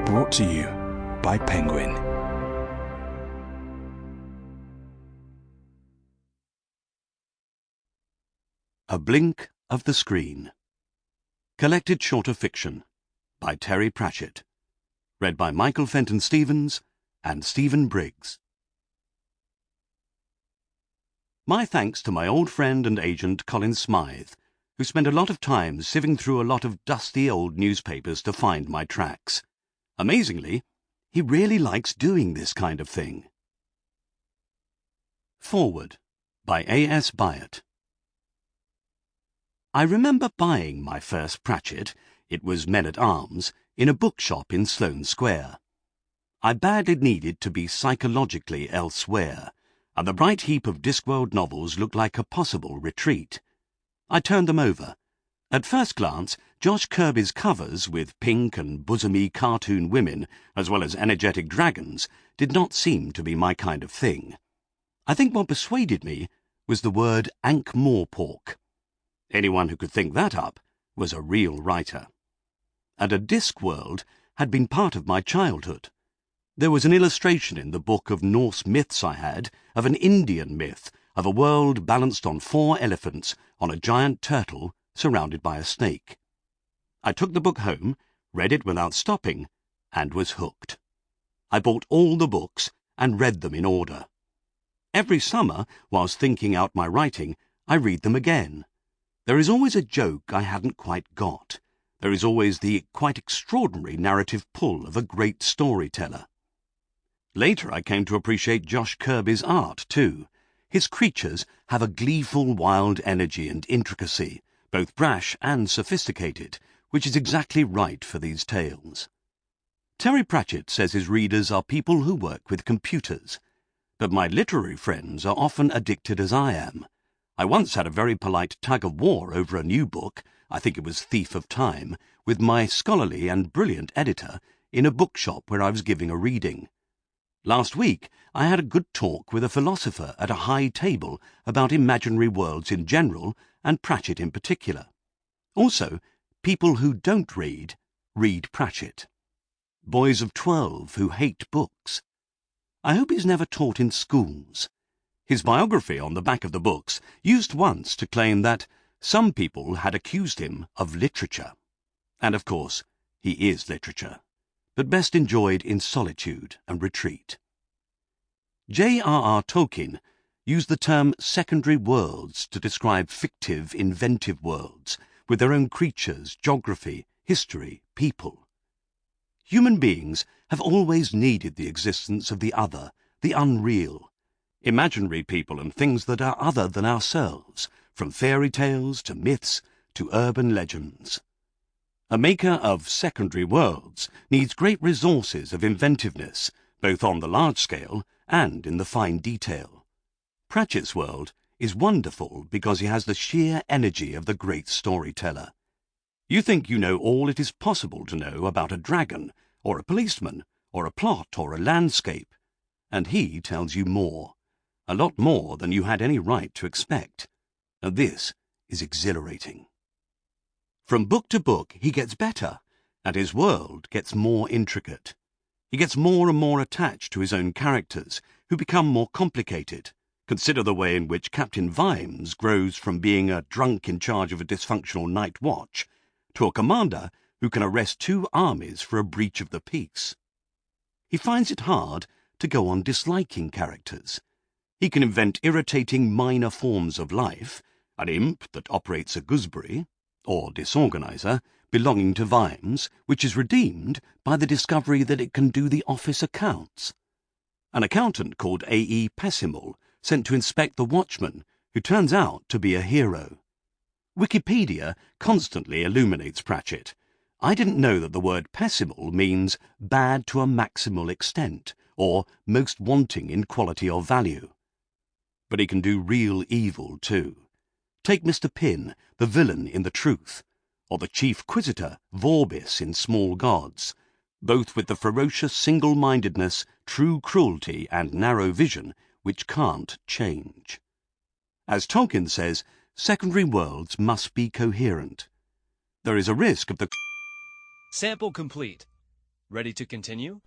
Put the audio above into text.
Brought to you by Penguin. A Blink of the Screen. Collected Shorter Fiction by Terry Pratchett. Read by Michael Fenton Stevens and Stephen Briggs. My thanks to my old friend and agent Colin Smythe, who spent a lot of time sieving through a lot of dusty old newspapers to find my tracks. Amazingly, he really likes doing this kind of thing. Forward by A.S. Byatt. I remember buying my first Pratchett, it was Men-at-Arms, in a bookshop in Sloane Square. I badly needed to be psychologically elsewhere, and the bright heap of Discworld novels looked like a possible retreat. I turned them over. At first glance, Josh Kirby's covers, with pink and bosomy cartoon women, as well as energetic dragons, did not seem to be my kind of thing. I think what persuaded me was the word Ankh-Morpork. Anyone who could think that up was a real writer. And a Discworld had been part of my childhood. There was an illustration in the book of Norse myths I had, of an Indian myth, of a world balanced on 4 elephants on a giant turtle surrounded by a snake. I took the book home, read it without stopping, and was hooked. I bought all the books and read them in order. Every summer, whilst thinking out my writing, I read them again. There is always a joke I hadn't quite got. There is always the quite extraordinary narrative pull of a great storyteller. Later I came to appreciate Josh Kirby's art, too. His creatures have a gleeful wild energy and intricacy, both brash and sophisticated, which is exactly right for these tales. Terry Pratchett says his readers are people who work with computers, but my literary friends are often addicted as I am. I once had a very polite tug-of-war over a new book, I think it was Thief of Time, with my scholarly and brilliant editor in a bookshop where I was giving a reading. Last week I had a good talk with a philosopher at a high table about imaginary worlds in general and Pratchett in particular. Also, people who don't read Pratchett. Boys of 12 who hate books. I hope he's never taught in schools. His biography on the back of the books used once to claim that some people had accused him of literature. And of course, he is literature, but best enjoyed in solitude and retreat. J.R.R. Tolkien used the term secondary worlds to describe fictive, inventive worlds with their own creatures, geography, history, people. Human beings have always needed the existence of the other, the unreal, imaginary people and things that are other than ourselves, from fairy tales to myths to urban legends. A maker of secondary worlds needs great resources of inventiveness, both on the large scale and in the fine detail. Pratchett's world is wonderful because he has the sheer energy of the great storyteller. You think you know all it is possible to know about a dragon, or a policeman, or a plot, or a landscape, and he tells you more, a lot more than you had any right to expect. And this is exhilarating. From book to book he gets better, and his world gets more intricate. He gets more and more attached to his own characters, who become more complicated. Consider the way in which Captain Vimes grows from being a drunk in charge of a dysfunctional night watch to a commander who can arrest 2 armies for a breach of the peace. He finds it hard to go on disliking characters. He can invent irritating minor forms of life, an imp that operates a gooseberry, or disorganizer, belonging to Vimes, which is redeemed by the discovery that it can do the office accounts. An accountant called A.E. Pessimal, sent to inspect the watchman, who turns out to be a hero. Wikipedia constantly illuminates Pratchett. I didn't know that the word pessimal means bad to a maximal extent, or most wanting in quality or value. But he can do real evil too. Take Mr. Pym, the villain in The Truth, or the chief quisitor, Vorbis, in Small Gods, both with the ferocious single-mindedness, true cruelty, and narrow vision which can't change. As Tolkien says, secondary worlds must be coherent. There is a risk of the... Sample complete. Ready to continue?